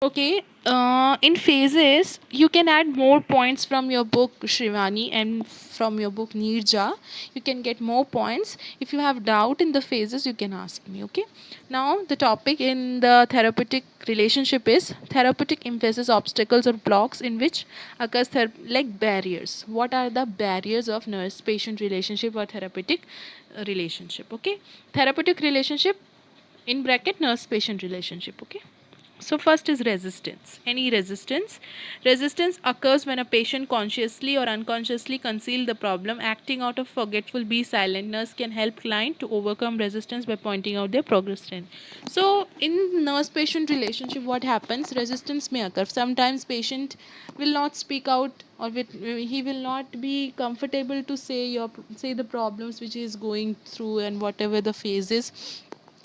Okay, in phases, you can add more points from your book Shrivani and from your book Nirja. You can get more points. If you have doubt in the phases, you can ask me. Okay. Now, the topic in the therapeutic relationship is therapeutic emphasis obstacles or blocks in which occurs like barriers. What are the barriers of nurse-patient relationship or therapeutic relationship? Okay, therapeutic relationship in bracket nurse-patient relationship. Okay, so first is resistance. Any resistance. Resistance occurs when a patient consciously or unconsciously conceal the problem, acting out of forgetful be silent. Nurse can help client to overcome resistance by pointing out their progress strength. So in nurse patient relationship, what happens? Resistance may occur. Sometimes patient will not speak out, or he will not be comfortable to say the problems which he is going through and whatever the phase is,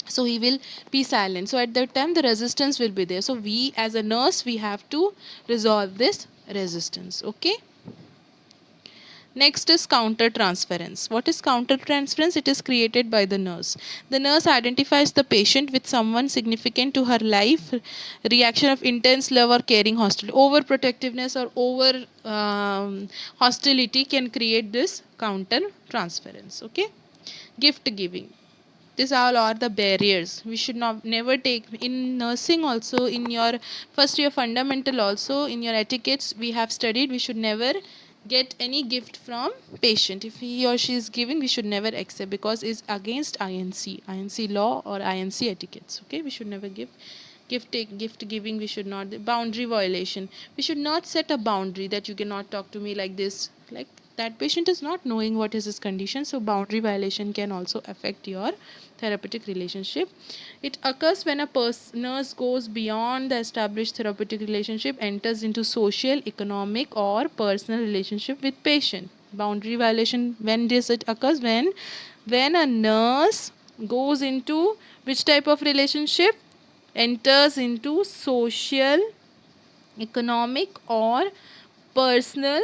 so he will be silent. So at that time the resistance will be there, so we as a nurse we have to resolve this resistance. Okay, next is counter transference. What is counter transference? It is created by the nurse. The nurse identifies the patient with someone significant to her life. Reaction of intense love or caring hostility, overprotectiveness or over hostility can create this counter transference. Okay, gift giving, these all are the barriers. We should not never take in nursing also, in your first year fundamental also, in your etiquettes we have studied, we should never get any gift from patient. If he or she is giving, we should never accept, because it's against inc law or inc etiquettes. Okay, we should never give gift giving. We should not, boundary violation, we should not set a boundary that you cannot talk to me like this, like that patient is not knowing what is his condition, so boundary violation can also affect your therapeutic relationship. It occurs when a nurse goes beyond the established therapeutic relationship, enters into social, economic or personal relationship with patient. Boundary violation, when this it occurs? When a nurse goes into which type of relationship? Enters into social, economic or personal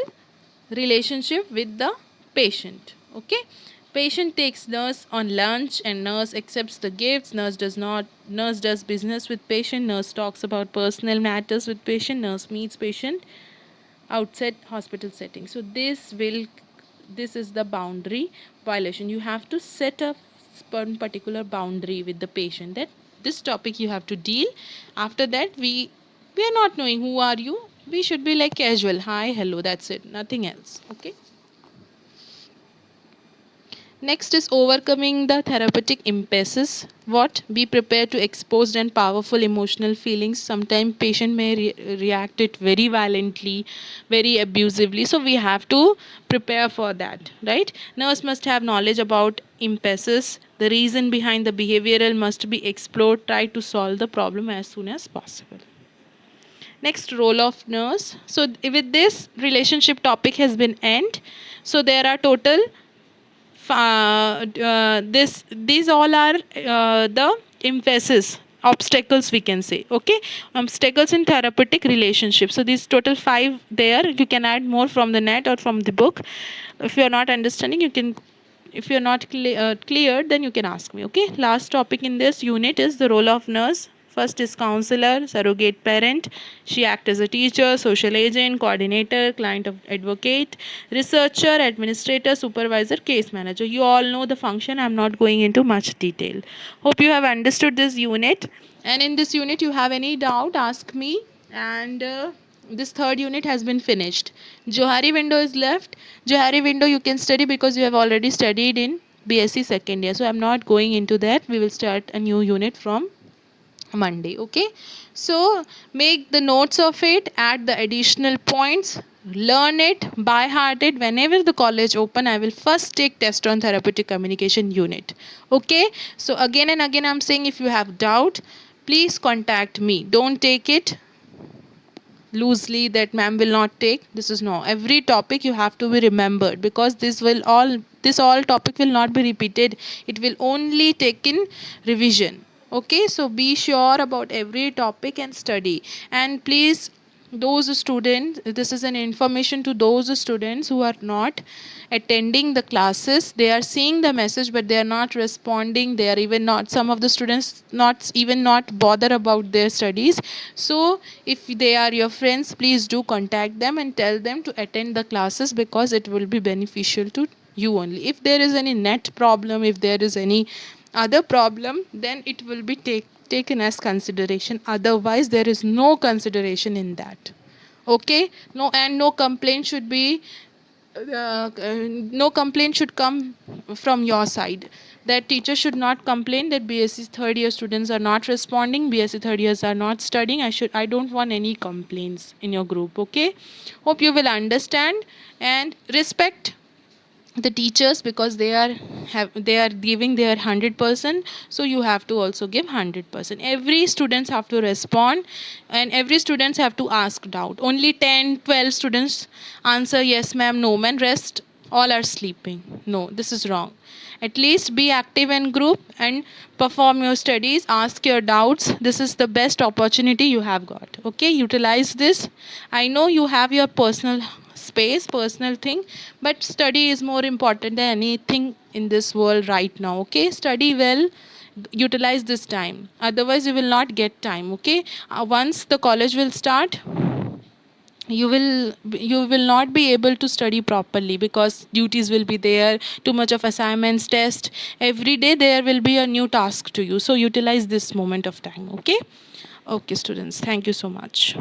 relationship with the patient. Okay, patient takes nurse on lunch and nurse accepts the gifts. Nurse does business with patient. Nurse talks about personal matters with patient. Nurse meets patient outside hospital setting. So this is the boundary violation. You have to set a particular boundary with the patient, that this topic you have to deal. After that, we are not knowing who are you, we should be like casual, hi, hello, that's it, nothing else. Okay, next is overcoming the therapeutic impasses. What? Be prepared to expose and powerful emotional feelings. Sometimes patient may react it very violently, very abusively. So we have to prepare for that, right? Nurse must have knowledge about impasses. The reason behind the behavioral must be explored. Try to solve the problem as soon as possible. Next, role of nurse. So with this, relationship topic has been end. So there are total these all are the emphasis obstacles, we can say. Okay, obstacles in therapeutic relationships. So these total 5 there. You can add more from the net or from the book. If you are not understanding, you can, if you're not clear, then you can ask me. Okay, last topic in this unit is the role of nurse. First is counselor, surrogate parent. She acts as a teacher, social agent, coordinator, client of advocate, researcher, administrator, supervisor, case manager. You all know the function. I'm not going into much detail. Hope you have understood this unit. And in this unit, you have any doubt, ask me. And this third unit has been finished. Johari window is left. Johari window you can study because you have already studied in BSc second year. So I'm not going into that. We will start a new unit from Monday. Okay, so make the notes of it, add the additional points, learn it by heart it. Whenever the college open, I will first take test on therapeutic communication unit. Okay, so again and again I'm saying, if you have doubt, please contact me. Don't take it loosely that ma'am will not take. This is no, every topic you have to be remembered, because this all topic will not be repeated, it will only take in revision. Okay, so be sure about every topic and study. And please those students, this is an information to those students who are not attending the classes. They are seeing the message but they are not responding. They are even not, some of the students not even not bother about their studies. So if they are your friends, please do contact them and tell them to attend the classes, because it will be beneficial to you only. If there is any net problem, if there is any other problem, then it will be taken as consideration. Otherwise there is no consideration in that. Okay, no, and no complaint should be no complaint should come from your side. That teacher should not complain that BSc third year students are not responding, BSc third years are not studying. I don't want any complaints in your group. Okay, hope you will understand and respect the teachers, because they are giving their 100%. So you have to also give 100%. Every students have to respond, and every students have to ask doubt. Only 10-12 students answer yes ma'am, no ma'am, rest all are sleeping. No, this is wrong. At least be active in group and perform your studies, ask your doubts. This is the best opportunity you have got. Okay, utilize this. I know you have your personal space, personal thing, but study is more important than anything in this world right now. Okay, study well, utilize this time, otherwise you will not get time. Okay, once the college will start, you will not be able to study properly, because duties will be there, too much of assignments, test, every day there will be a new task to you. So utilize this moment of time. Okay, okay students, thank you so much.